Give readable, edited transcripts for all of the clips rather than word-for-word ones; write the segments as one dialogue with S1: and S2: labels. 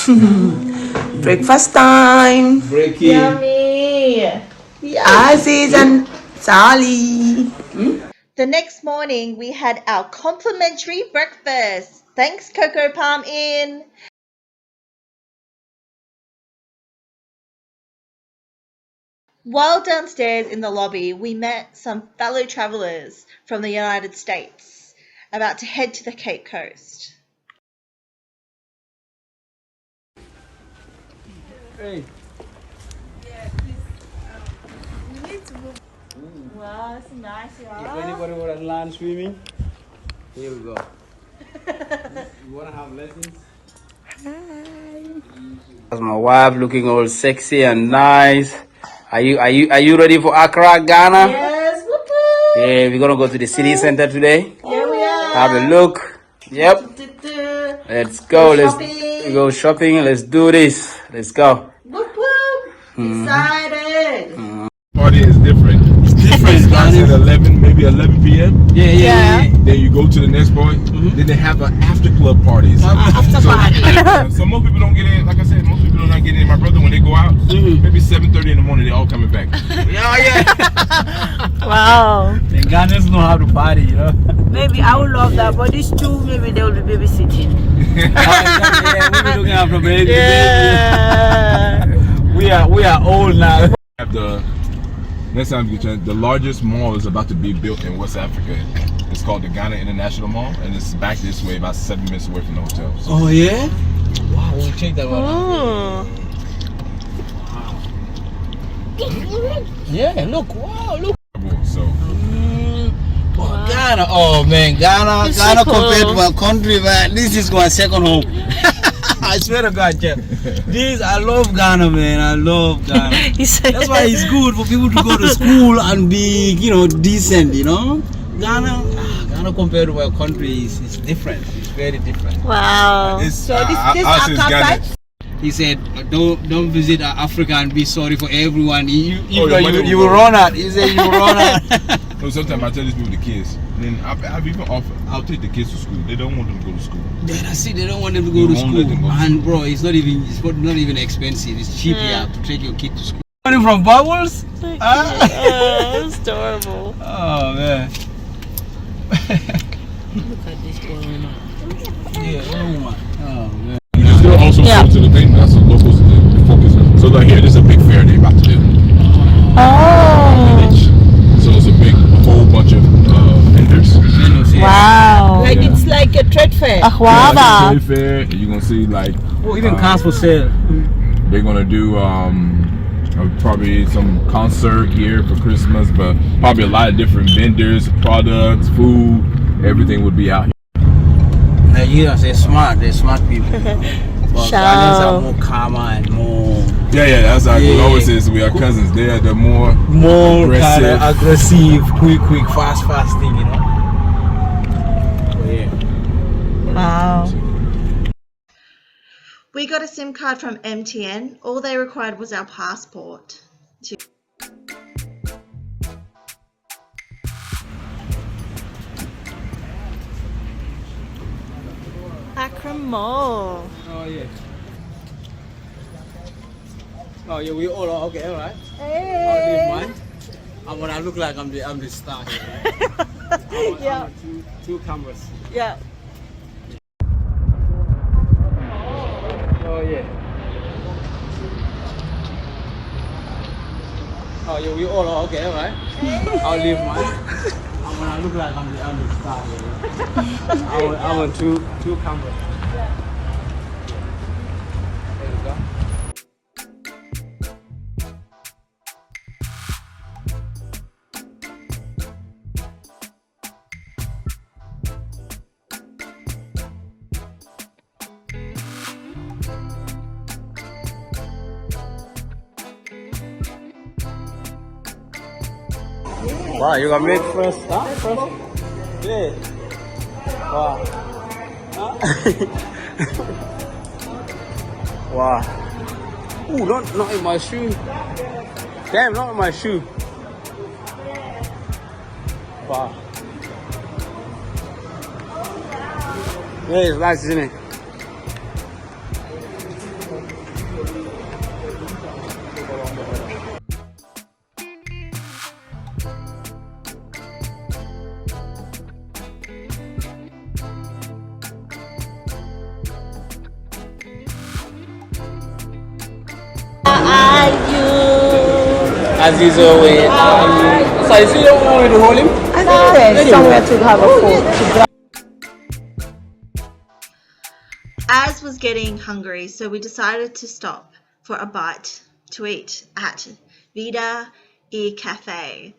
S1: Breakfast time.
S2: Breaking.
S3: Yummy.
S1: Aziz and Sally.
S3: The next morning, we had our complimentary breakfast. Thanks, Cocoa Palm Inn. While downstairs in the lobby, we met some fellow travelers from the United States about to head to the Cape Coast.
S2: Hey.
S3: Yeah, please. We need to move. Wow, it's nice, y'all.
S2: If anybody want to learn swimming, here we go. You want to have lessons? That's my wife looking all sexy and nice. Are you ready for Accra, Ghana?
S3: Yes, whoop-whoop.
S2: Yeah, we're gonna go to the city center today.
S3: Here we are.
S2: Have a look. Yep. Let's go. Let's go shopping. Let's do this. Let's go.
S3: Whoop whoop. Excited.
S4: Party is different.
S2: It's different.
S4: It starts at 11, maybe 11 p.m.
S2: Yeah.
S4: Then you go to the next point. Then they have an after club parties.
S3: After party.
S4: So most people don't get in. Like I said, most people don't get in. My brother, when they go out, maybe 7:30 in the morning, they all coming back.
S2: Yeah.
S5: Wow.
S2: The Ghanaians know how to party, you know.
S5: Maybe I would love that, but these two, maybe they will be babysitting.
S2: Yeah, we'll be looking after baby.
S5: Yeah.
S2: We are old now.
S4: Have the next time you get a chance, the largest mall is about to be built in West Africa. It's called the Ghana International Mall, and it's back this way, about 7 minutes away from the hotel. So.
S2: Oh yeah. Wow, we'll check that one.
S5: Oh.
S2: Yeah, look. Wow, look.
S4: So
S2: Ghana, oh man, Ghana
S5: It's
S2: compared
S5: so
S2: to my country, man, this is my second home. I swear to God, Jeff. I love Ghana, man. I love Ghana. That's why it's good for people to go to school and be, decent, Ghana compared to my country is different. It's very different.
S5: Wow.
S3: So this Accra.
S2: He said, don't visit Africa and be sorry for everyone. You
S4: will
S2: will run out. He said you will run out.
S4: So sometimes I tell these people the kids, then I've even offered, I'll take the kids to school. They don't want them to go to school.
S2: Yeah, that's it. They don't want them to go to school. And bro, it's not even expensive. It's cheap here to take your kid to school. Running from bubbles?
S5: It's adorable.
S2: Oh man.
S5: Look at this one.
S2: Yeah, oh man. Oh man.
S4: You still also go to the thing. That's the locals focus. So like here, there's a big fair they're about to do.
S5: Oh.
S4: So it's a whole bunch of vendors.
S5: Wow.
S3: Like it's like a trade fair.
S5: Ahwaba.
S4: Trade fair. You're gonna see like.
S2: Even cars for sale.
S4: They're gonna do probably some concert here for Christmas, but probably a lot of different vendors, products, food, everything would be out here.
S2: Nigerians, they're smart people. But Ghanaians are more calmer and more.
S4: Yeah, that's like we always say. We are cousins. They're more
S2: aggressive, quick, fast thing, So, yeah.
S5: Wow.
S3: We got a SIM card from MTN. All they required was our passport.
S5: Accra Mall.
S2: Oh yeah. Oh yeah, we all okay, all right.
S3: Hey.
S2: I'm gonna look like I'm the star here. Right?
S5: Yeah.
S2: Two cameras.
S5: Yeah.
S2: Oh yeah. Oh yeah, we all okay, all right. I'll leave mine. I'm gonna look like I'm the star here. Right? I want two cameras. There we go. Wow, you gonna make first, huh? Yeah. Wow. Wow. Ooh, not in my shoe. Damn, not in my shoe. Wow. Yeah, it's nice, isn't it? Aziz away. So is he the one with the hold him?
S1: I think there's somewhere to have a food.
S3: Az was getting hungry, so we decided to stop for a bite to eat at Vida E Cafe.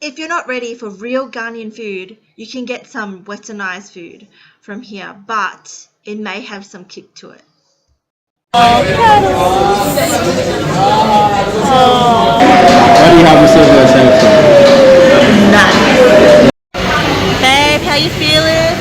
S3: If you're not ready for real Ghanaian food, you can get some westernized food from here, but it may have some kick to it.
S2: What do you have to say for yourself?
S3: Babe, how you feeling?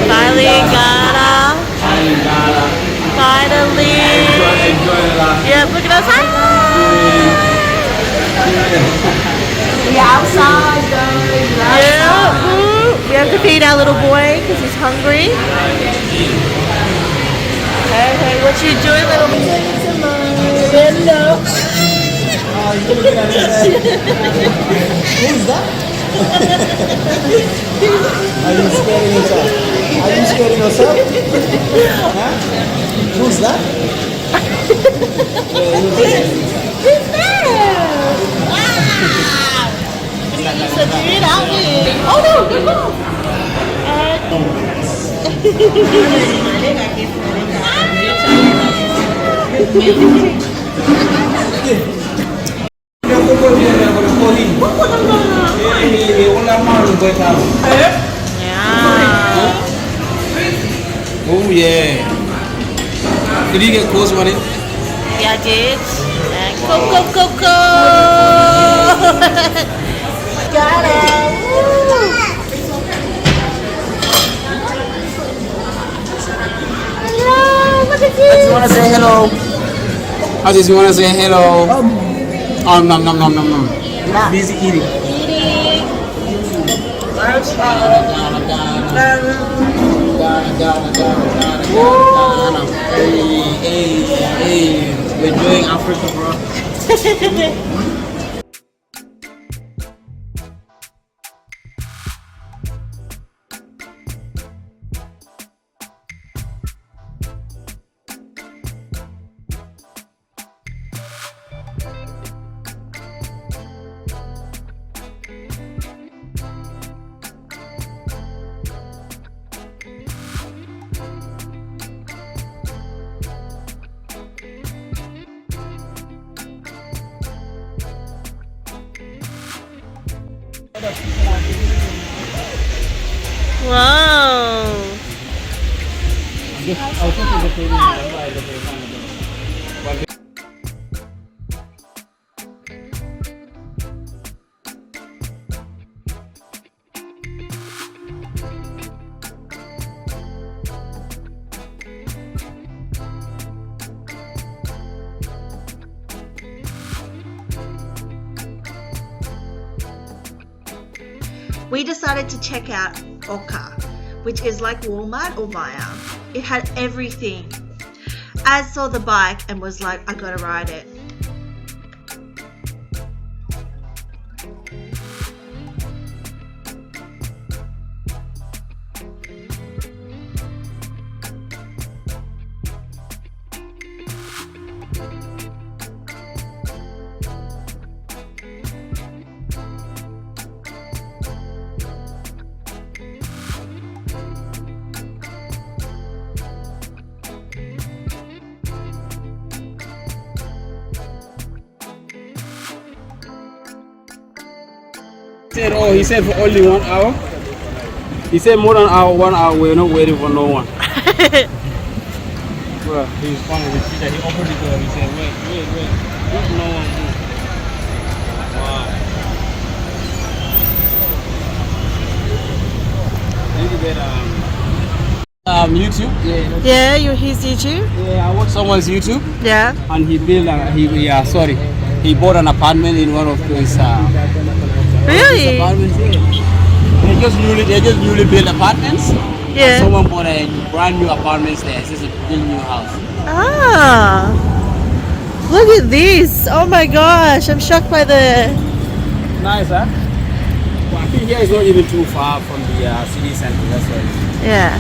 S3: Finally Ghana. Finally. Yeah, look at us. Hi.
S1: We outside, guys.
S3: Yeah. We have to feed our little boy because he's hungry. Hey, what you doing, little boy? Hello.
S2: Who's that? Are you scaring yourself? Are you scaring yourself? Huh? Who's that?
S3: Who's there? Wow. So do it out with. Oh no, good go.
S2: Oh yeah. Did you get close money?
S3: Yeah, I did. Go. Got it. Hello, look at you.
S2: I just want to say hello. I just want to say hello. Nom. Busy eating. Hey, we're doing Africa, bro.
S3: Wow. We decided to check out Oka, which is like Walmart or Maya. It had everything. Az saw the bike and was like, I gotta ride it.
S2: He said for only 1 hour. He said more than 1 hour. We're not waiting for no one. Well, he's funny. He offered the door. He said, wait. There's no one. Wow. Did you get YouTube?
S3: Yeah, his YouTube?
S2: Yeah, I watched someone's YouTube.
S3: Yeah.
S2: And he built he bought an apartment in one of those
S3: Really?
S2: apartments here. They just newly built apartments.
S3: Yeah.
S2: Someone bought a brand new apartments there. It's just a brand new house.
S3: Ah. Look at this. Oh my gosh. I'm shocked by the...
S2: Nice, huh? Well, I think here is not even too far from the city center. That's why.
S3: Yeah.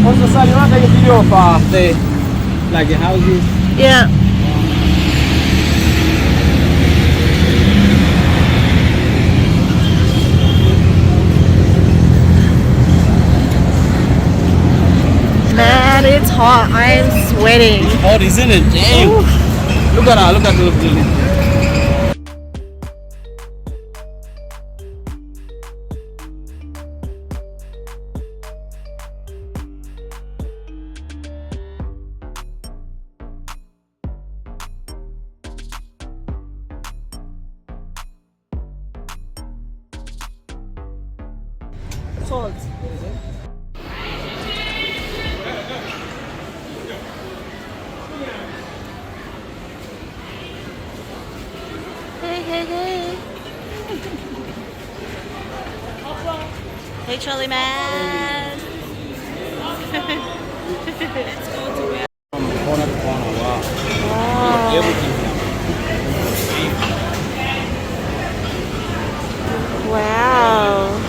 S2: What's So, sir, you want to take a video of the houses?
S3: Yeah. Man, it's hot. I am sweating.
S2: Hot, isn't it? Damn. Look at those buildings.
S3: Salt. Hey, hey, hey. Hey, Charlie man.
S2: From corner to corner, wow.
S3: Wow.
S2: Everything.
S3: Wow.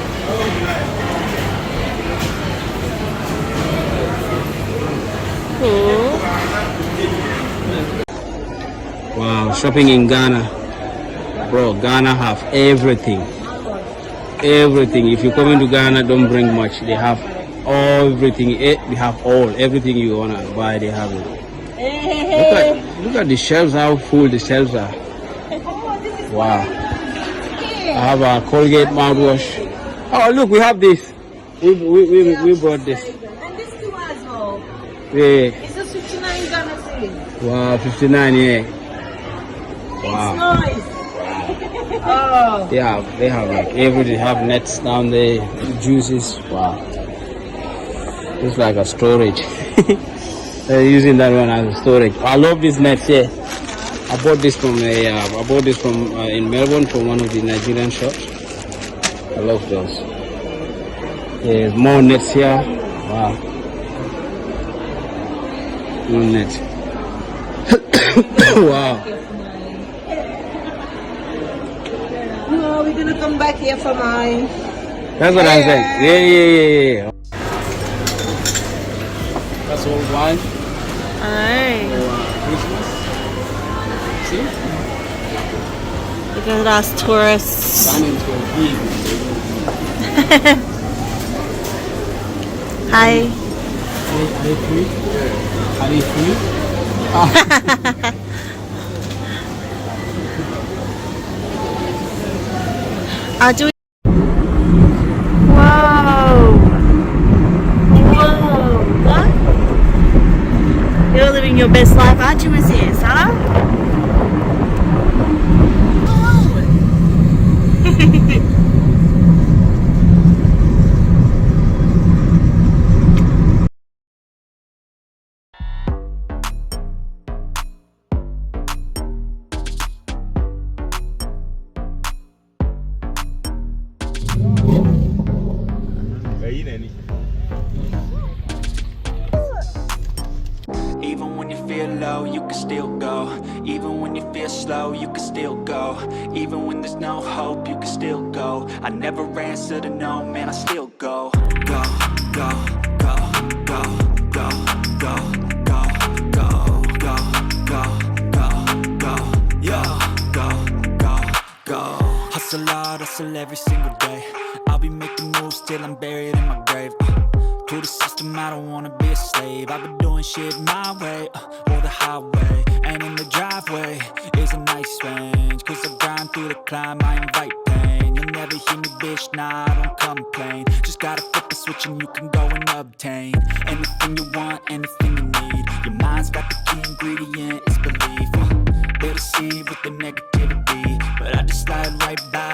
S3: Cool.
S2: Wow, shopping in Ghana. Bro, Ghana have everything. Everything. If you come into Ghana, don't bring much. They have everything. They have all. Everything you want to buy, they have it. Look at the shelves, how full the shelves are. Wow. I have a Colgate mouthwash. Oh, look, we have this. We brought this.
S5: And this too as well.
S2: Yeah.
S5: It's just 59 Ghana cedis.
S2: Wow, 59, yeah. Wow.
S5: Nice. Oh.
S2: They have like everything. They have nets down there, juices. Wow. It's like a storage. They're using that one as a storage. I love these nets here. I bought this from in Melbourne from one of the Nigerian shops. I love those. There's more nets here. Wow. More nets. Wow.
S5: No, we're gonna come back here for mine.
S2: That's what I said. Yeah. That's old wine
S3: Alright.
S2: for Christmas. See?
S3: Look at us tourists.
S2: Running to a big.
S3: Hi.
S2: Are they free? Are they free?
S3: Do we? Whoa. What? You're living your best life, aren't you, Mrs. Huh?
S6: Even when you feel low, you can still go. Even when you feel slow, you can still go. Even when there's no hope, you can still go. I never answer to no, man, I still go. Go, go, go, go, go, go, go, go, go, go, go, go, yo, go, go, go. Hustle hard, hustle every single day. I'll be making moves till I'm buried in my grave. To the system, I don't wanna be a slave. I've been doing shit my way, or the highway. And in the driveway is a nice range. Cause I grind through the climb, I invite pain. You'll never hear me, bitch, nah, I don't complain. Just gotta flip the switch and you can go and obtain anything you want, anything you need. Your mind's got the key ingredient, it's belief. They deceive with the negativity, but I just slide right by